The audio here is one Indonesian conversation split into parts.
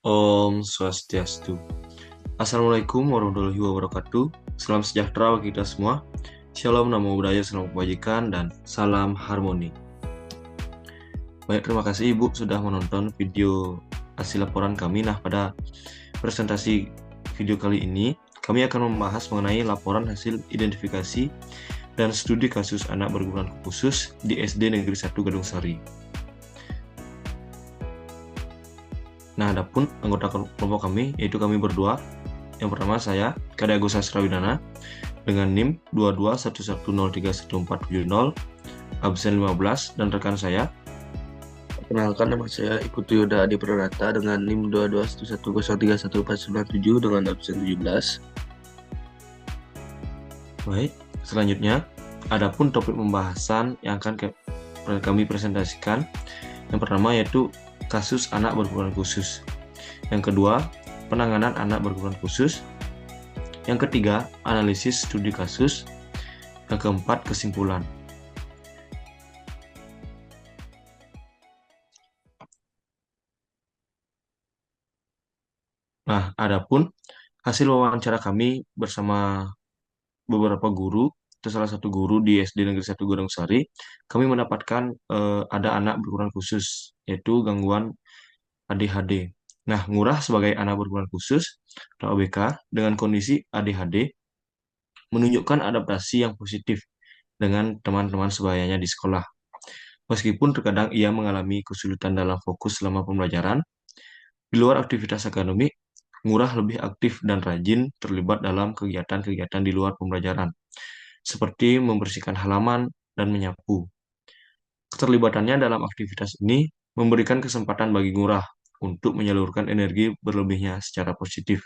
Om Swastiastu. Assalamualaikum warahmatullahi wabarakatuh. Salam sejahtera bagi kita semua. Shalom, namo buddhaya, salam kebajikan, dan salam harmoni. Baik, terima kasih Ibu sudah menonton video hasil laporan kami. Nah, pada presentasi video kali ini, kami akan membahas mengenai laporan hasil identifikasi dan studi kasus anak berkebutuhan khusus di SD Negeri 1 Gadung Sari. Nah, adapun anggota kelompok kami, yaitu kami berdua. Yang pertama saya, Kade Agus Sasrawidana, dengan NIM 2211031470, absen 15, dan rekan saya. Perkenalkan, nama saya Ikuti Yuda Adi Pranata dengan NIM 2211031497 dengan absen 17. Baik, selanjutnya, adapun topik pembahasan yang akan kami presentasikan, yang pertama yaitu kasus anak berkebutuhan khusus. Yang kedua, penanganan anak berkebutuhan khusus. Yang ketiga, analisis studi kasus. Yang keempat, kesimpulan. Nah, adapun hasil wawancara kami bersama beberapa guru, atau salah satu guru di SD Negeri 1 Gunung Sari, kami mendapatkan ada anak berkebutuhan khusus, yaitu gangguan ADHD. Nah, Ngurah sebagai anak berkebutuhan khusus atau ABK dengan kondisi ADHD menunjukkan adaptasi yang positif dengan teman-teman sebayanya di sekolah. Meskipun terkadang ia mengalami kesulitan dalam fokus selama pembelajaran, di luar aktivitas akademik, Ngurah lebih aktif dan rajin terlibat dalam kegiatan-kegiatan di luar pembelajaran, seperti membersihkan halaman dan menyapu. Keterlibatannya dalam aktivitas ini memberikan kesempatan bagi Ngurah untuk menyalurkan energi berlebihnya secara positif,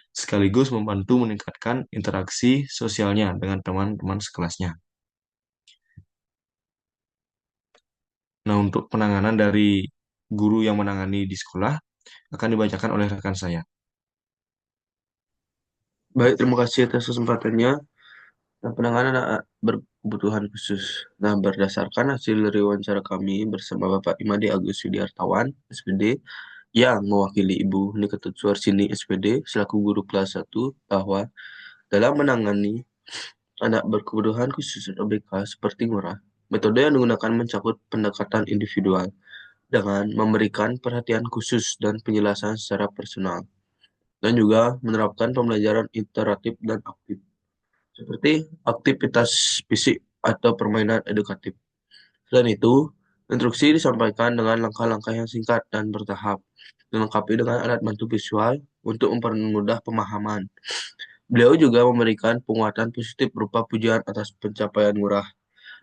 sekaligus membantu meningkatkan interaksi sosialnya dengan teman-teman sekelasnya. Nah, untuk penanganan dari guru yang menangani di sekolah akan dibacakan oleh rekan saya. Baik, terima kasih atas kesempatannya. Nah, penanganan anak berkebutuhan khusus. Nah, berdasarkan hasil dari wawancara kami bersama Bapak Imade Agus Widiartawan, SPD, yang mewakili Ibu Niketut Suarsini, SPD, selaku guru kelas 1, bahwa dalam menangani anak berkebutuhan khusus (ABK) seperti Ngurah, metode yang digunakan mencakup pendekatan individual dengan memberikan perhatian khusus dan penjelasan secara personal, dan juga menerapkan pembelajaran interaktif dan aktif, seperti aktivitas fisik atau permainan edukatif. Selain itu, instruksi disampaikan dengan langkah-langkah yang singkat dan bertahap, dilengkapi dengan alat bantu visual untuk mempermudah pemahaman. Beliau juga memberikan penguatan positif berupa pujian atas pencapaian Ngurah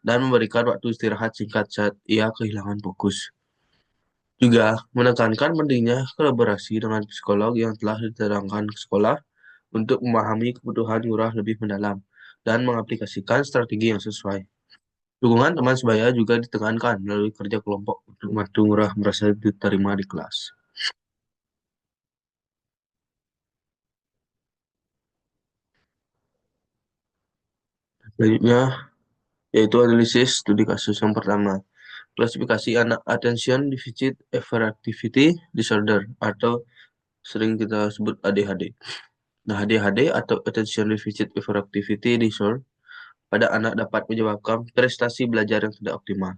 dan memberikan waktu istirahat singkat saat ia kehilangan fokus. Juga menekankan pentingnya kolaborasi dengan psikolog yang telah diterangkan ke sekolah untuk memahami kebutuhan Ngurah lebih mendalam dan mengaplikasikan strategi yang sesuai. Dukungan teman sebaya juga ditekankan melalui kerja kelompok untuk membantu Ngurah merasa diterima di kelas. Selanjutnya, yaitu analisis studi kasus yang pertama. Klasifikasi anak Attention Deficit Hyperactivity Disorder atau sering kita sebut ADHD. Nah, ADHD atau Attention Deficit Hyperactivity Disorder pada anak dapat menyebabkan prestasi belajar yang tidak optimal,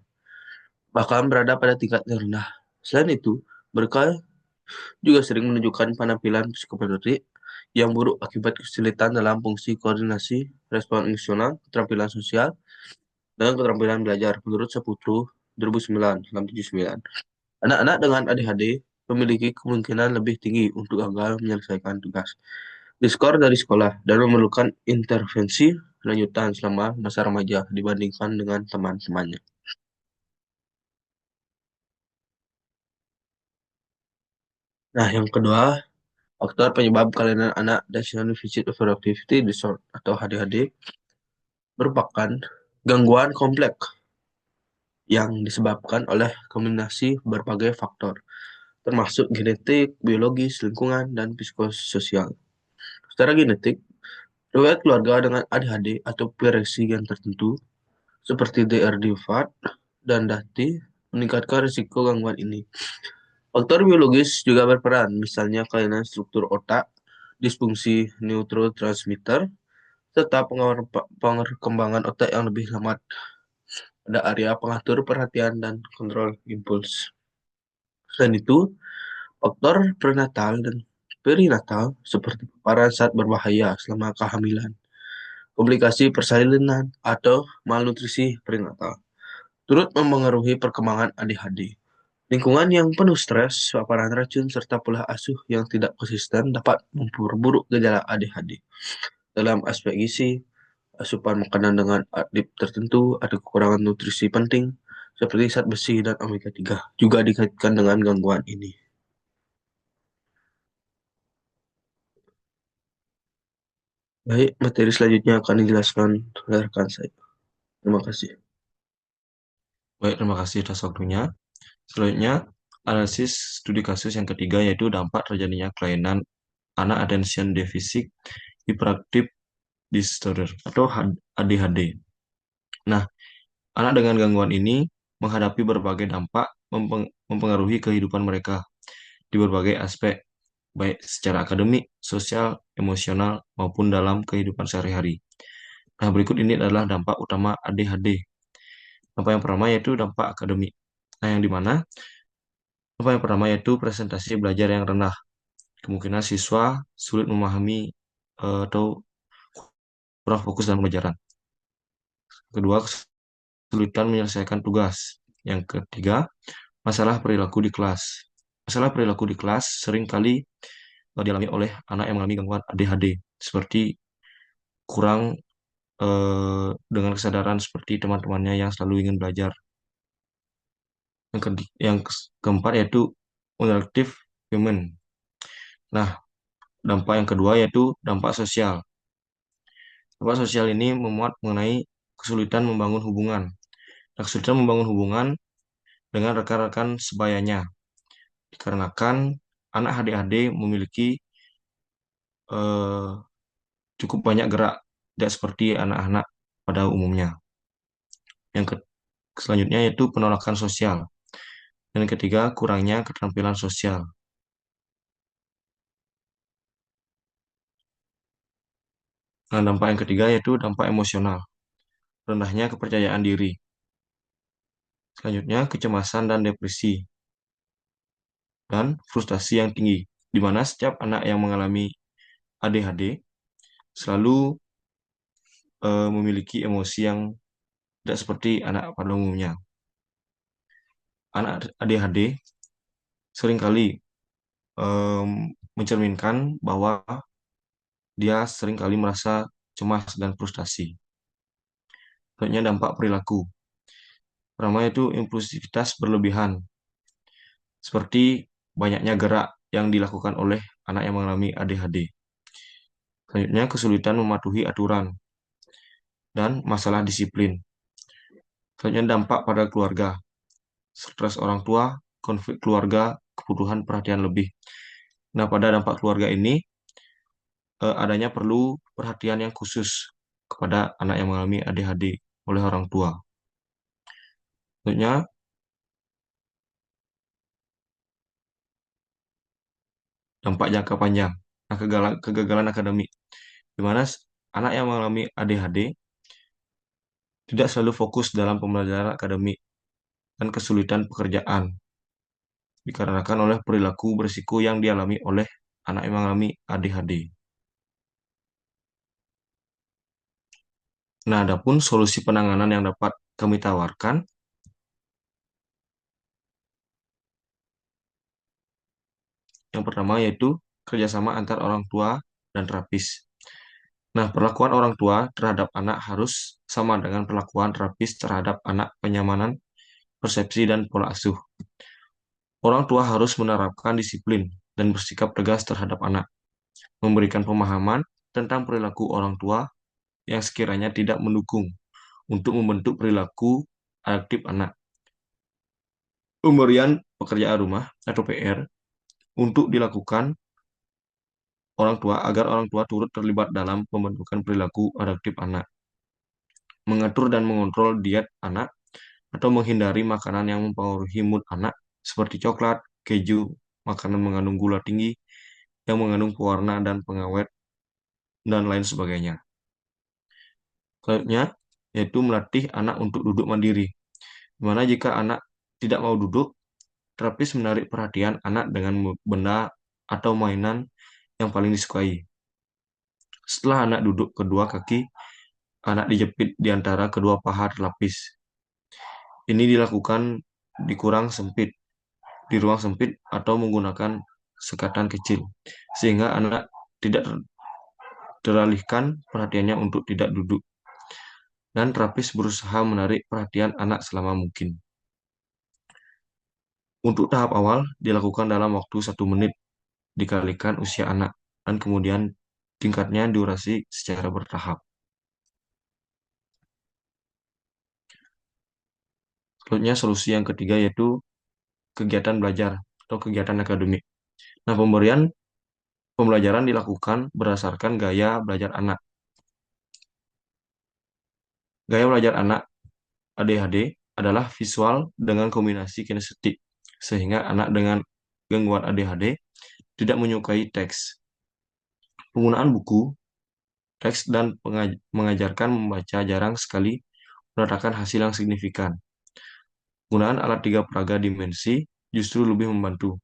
bahkan berada pada tingkat yang rendah. Selain itu, mereka juga sering menunjukkan penampilan psikomotorik yang buruk akibat kesulitan dalam fungsi koordinasi, respon emosional, keterampilan sosial, dan keterampilan belajar menurut Saputra 2009-79. Anak-anak dengan ADHD memiliki kemungkinan lebih tinggi untuk gagal menyelesaikan tugas, diskor dari sekolah, dan memerlukan intervensi lanjutan selama masa remaja dibandingkan dengan teman-temannya. Nah, yang kedua, faktor penyebab kelainan anak Attention Deficit Hyperactivity Disorder atau ADHD merupakan gangguan kompleks yang disebabkan oleh kombinasi berbagai faktor, termasuk genetik, biologis, lingkungan, dan psikososial. Secara genetik, riwayat keluarga dengan ADHD atau prereksi gen tertentu, seperti DRD4 dan DATI, meningkatkan risiko gangguan ini. Faktor biologis juga berperan, misalnya kelainan struktur otak, disfungsi neurotransmitter, serta pengembangan otak yang lebih lambat pada area pengatur perhatian dan kontrol impuls. Selain itu, faktor prenatal dan perinatal seperti paparan saat berbahaya selama kehamilan, komplikasi persalinan, atau malnutrisi prenatal turut mempengaruhi perkembangan ADHD. Lingkungan yang penuh stres, paparan racun, serta pola asuh yang tidak konsisten dapat memperburuk gejala ADHD. Dalam aspek gizi, asupan makanan dengan adip tertentu ada kekurangan nutrisi penting seperti zat besi dan omega 3 juga dikaitkan dengan gangguan ini. Baik, materi selanjutnya akan dijelaskan oleh rekan saya. Terima kasih. Baik, terima kasih atas waktunya. Selanjutnya, analisis studi kasus yang ketiga yaitu dampak terjadinya kelainan anak attention deficit hyperactive disorder atau ADHD. Nah, anak dengan gangguan ini menghadapi berbagai dampak mempengaruhi kehidupan mereka di berbagai aspek, baik secara akademik, sosial, emosional, maupun dalam kehidupan sehari-hari. Nah, berikut ini adalah dampak utama ADHD. Dampak yang pertama yaitu dampak akademik. Nah, yang dimana dampak yang pertama yaitu presentasi belajar yang rendah. Kemungkinan siswa sulit memahami atau kurang fokus dalam pelajaran. Kedua, kesulitan menyelesaikan tugas. Yang ketiga, masalah perilaku di kelas. Masalah perilaku di kelas sering kali dialami oleh anak yang mengalami gangguan ADHD, seperti kurang dengan kesadaran seperti teman-temannya yang selalu ingin belajar. Yang keempat yaitu unrelative human. Nah, dampak yang kedua yaitu dampak sosial. Dampak sosial ini memuat mengenai kesulitan membangun hubungan. Nah, kesulitan membangun hubungan dengan rekan-rekan sebayanya, dikarenakan anak ADHD memiliki eh, cukup banyak gerak, tidak seperti anak-anak pada umumnya. Yang selanjutnya yaitu penolakan sosial. Dan yang ketiga, kurangnya keterampilan sosial. Nah, dampak yang ketiga yaitu dampak emosional, rendahnya kepercayaan diri. Selanjutnya, kecemasan dan depresi, dan frustasi yang tinggi, di mana setiap anak yang mengalami ADHD selalu memiliki emosi yang tidak seperti anak pada umumnya. Anak ADHD seringkali mencerminkan bahwa dia seringkali merasa cemas dan frustasi. Selanjutnya dampak perilaku. Pertama itu impulsivitas berlebihan, seperti banyaknya gerak yang dilakukan oleh anak yang mengalami ADHD. Selanjutnya kesulitan mematuhi aturan dan masalah disiplin. Selanjutnya dampak pada keluarga, stres orang tua, konflik keluarga, kebutuhan perhatian lebih. Nah, pada dampak keluarga ini adanya perlu perhatian yang khusus kepada anak yang mengalami ADHD oleh orang tua. Selanjutnya, dampak jangka panjang, nah, kegagalan akademik, di mana anak yang mengalami ADHD tidak selalu fokus dalam pembelajaran akademik dan kesulitan pekerjaan, dikarenakan oleh perilaku berisiko yang dialami oleh anak yang mengalami ADHD. Nah, adapun solusi penanganan yang dapat kami tawarkan, yang pertama yaitu kerjasama antar orang tua dan terapis. Nah, perlakuan orang tua terhadap anak harus sama dengan perlakuan terapis terhadap anak penyamanan, persepsi, dan pola asuh. Orang tua harus menerapkan disiplin dan bersikap tegas terhadap anak, memberikan pemahaman tentang perilaku orang tua yang sekiranya tidak mendukung untuk membentuk perilaku adaptif anak. Pemberian pekerjaan rumah atau PR untuk dilakukan orang tua agar orang tua turut terlibat dalam pembentukan perilaku adaptif anak. Mengatur dan mengontrol diet anak atau menghindari makanan yang mempengaruhi mood anak seperti coklat, keju, makanan mengandung gula tinggi yang mengandung pewarna dan pengawet, dan lain sebagainya. Selanjutnya, yaitu melatih anak untuk duduk mandiri. Dimana jika anak tidak mau duduk, terapis menarik perhatian anak dengan benda atau mainan yang paling disukai. Setelah anak duduk kedua kaki, anak dijepit di antara kedua paha terlapis. Ini dilakukan dikurang sempit, di ruang sempit atau menggunakan sekatan kecil, sehingga anak tidak teralihkan perhatiannya untuk tidak duduk, dan terapis berusaha menarik perhatian anak selama mungkin. Untuk tahap awal, dilakukan dalam waktu 1 menit dikalikan usia anak, dan kemudian tingkatnya durasi secara bertahap. Selanjutnya, solusi yang ketiga yaitu kegiatan belajar atau kegiatan akademik. Nah, pemberian pembelajaran dilakukan berdasarkan gaya belajar anak. Gaya belajar anak ADHD adalah visual dengan kombinasi kinestetik, sehingga anak dengan gangguan ADHD tidak menyukai teks. Penggunaan buku, teks, dan mengajarkan membaca jarang sekali mendatangkan hasil yang signifikan. Penggunaan alat tiga peraga dimensi justru lebih membantu.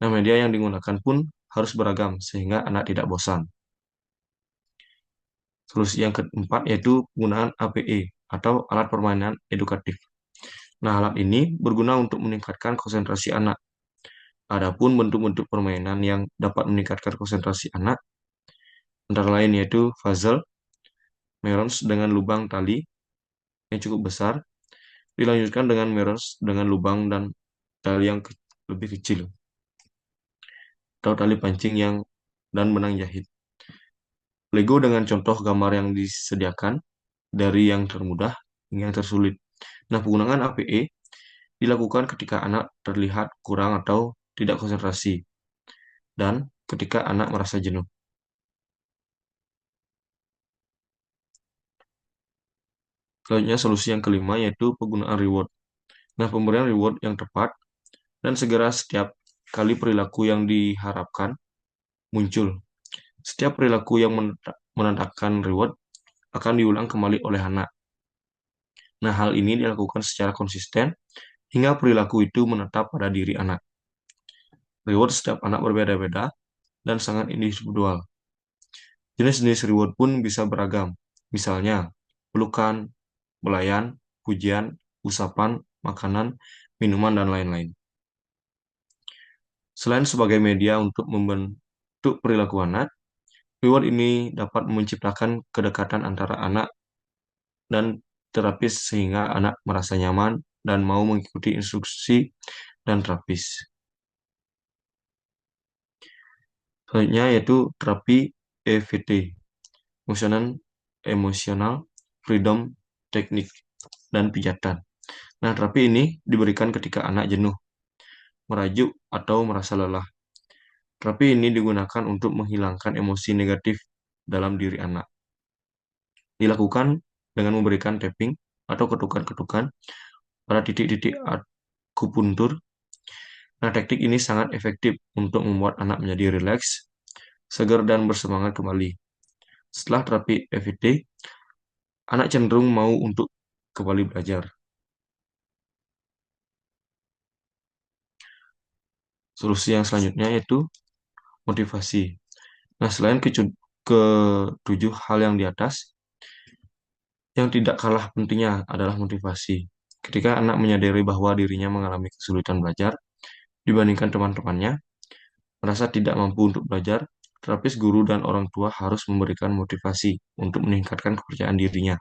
Nah, media yang digunakan pun harus beragam sehingga anak tidak bosan. Solusi yang keempat yaitu penggunaan APE atau alat permainan edukatif. Nah, alat ini berguna untuk meningkatkan konsentrasi anak. Adapun bentuk-bentuk permainan yang dapat meningkatkan konsentrasi anak antara lain yaitu puzzle, merons dengan lubang tali yang cukup besar, dilanjutkan dengan merons dengan lubang dan tali yang lebih kecil, atau tali pancing yang dan benang jahit. Lego dengan contoh gambar yang disediakan dari yang termudah hingga yang tersulit. Nah, penggunaan APE dilakukan ketika anak terlihat kurang atau tidak konsentrasi, dan ketika anak merasa jenuh. Selanjutnya, solusi yang kelima yaitu penggunaan reward. Nah, pemberian reward yang tepat dan segera setiap kali perilaku yang diharapkan muncul. Setiap perilaku yang menandakan reward akan diulang kembali oleh anak. Nah, hal ini dilakukan secara konsisten hingga perilaku itu menetap pada diri anak. Reward setiap anak berbeda-beda dan sangat individual. Jenis-jenis reward pun bisa beragam. Misalnya, pelukan, belayan, pujian, usapan, makanan, minuman, dan lain-lain. Selain sebagai media untuk membentuk perilaku anak, reward ini dapat menciptakan kedekatan antara anak dan terapis sehingga anak merasa nyaman dan mau mengikuti instruksi dan terapis. Selanjutnya yaitu terapi EFT, Emotional Freedom Technique, dan pijatan. Nah, terapi ini diberikan ketika anak jenuh, merajuk, atau merasa lelah. Terapi ini digunakan untuk menghilangkan emosi negatif dalam diri anak. Dilakukan dengan memberikan tapping atau ketukan-ketukan pada titik-titik akupuntur. Nah, teknik ini sangat efektif untuk membuat anak menjadi rileks, segar, dan bersemangat kembali. Setelah terapi EFT, anak cenderung mau untuk kembali belajar. Solusi yang selanjutnya yaitu motivasi. Nah, selain ketujuh hal yang di atas, yang tidak kalah pentingnya adalah motivasi. Ketika anak menyadari bahwa dirinya mengalami kesulitan belajar dibandingkan teman-temannya, merasa tidak mampu untuk belajar, terapis, guru, dan orang tua harus memberikan motivasi untuk meningkatkan kepercayaan dirinya.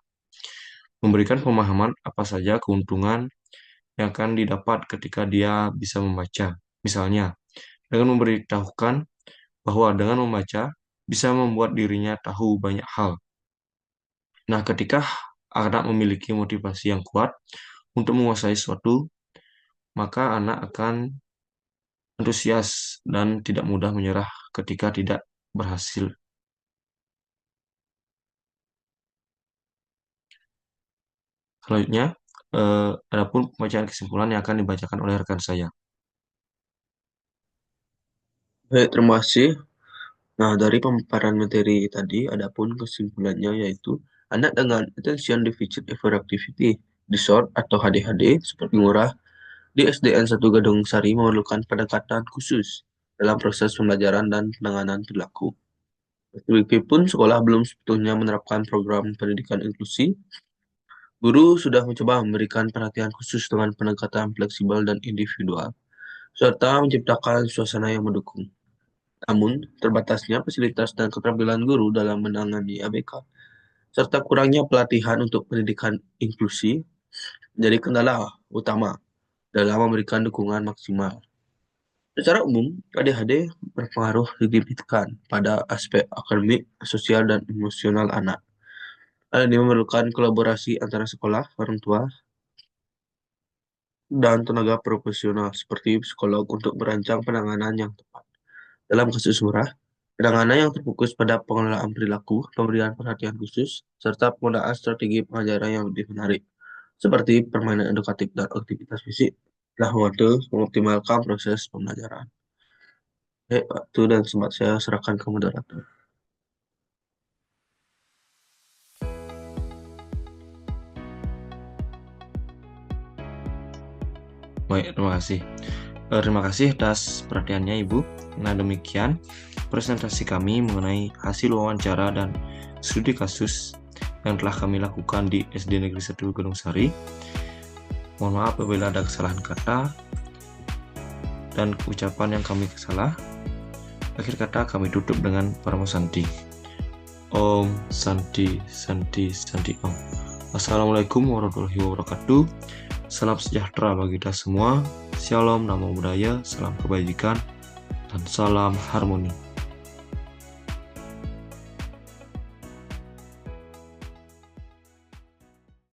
Memberikan pemahaman apa saja keuntungan yang akan didapat ketika dia bisa membaca. Misalnya, dengan memberitahukan bahwa dengan membaca bisa membuat dirinya tahu banyak hal. Nah, ketika anak memiliki motivasi yang kuat untuk menguasai sesuatu, maka anak akan antusias dan tidak mudah menyerah ketika tidak berhasil. Selanjutnya, adapun pembacaan kesimpulan yang akan dibacakan oleh rekan saya. Baik, terima kasih. Nah, dari pemaparan materi tadi, adapun kesimpulannya yaitu anak dengan Attention Deficit Hyperactivity Disorder atau ADHD seperti Ngurah di SDN 1 Gadung Sari memerlukan pendekatan khusus dalam proses pembelajaran dan penanganan perilaku. Meskipun sekolah belum sebetulnya menerapkan program pendidikan inklusi, guru sudah mencoba memberikan perhatian khusus dengan pendekatan fleksibel dan individual, serta menciptakan suasana yang mendukung. Namun, terbatasnya fasilitas dan keterampilan guru dalam menangani ABK, serta kurangnya pelatihan untuk pendidikan inklusi menjadi kendala utama dalam memberikan dukungan maksimal. Secara umum, ADHD berpengaruh signifikan pada aspek akademik, sosial, dan emosional anak. Hal ini memerlukan kolaborasi antara sekolah, orang tua, dan tenaga profesional seperti psikolog untuk merancang penanganan yang tepat. Dalam kasus Surah, penanganan yang terfokus pada pengelolaan perilaku, pemberian perhatian khusus, serta penggunaan strategi pengajaran yang lebih menarik, seperti permainan edukatif dan aktivitas fisik, telah membantu mengoptimalkan proses pembelajaran. Waktu dan sempat saya serahkan ke moderator. Baik, terima kasih. Terima kasih atas perhatiannya Ibu. Nah, demikian presentasi kami mengenai hasil wawancara dan studi kasus yang telah kami lakukan di SD Negeri 1 Gunung Sari. Mohon maaf apabila ada kesalahan kata dan ucapan yang kami salah. Akhir kata kami tutup dengan Paramo Santi. Om Santi Santi Santi Om. Assalamualaikum warahmatullahi wabarakatuh. Salam sejahtera bagi kita semua. Shalom, namo buddhaya, salam kebajikan, dan salam harmoni.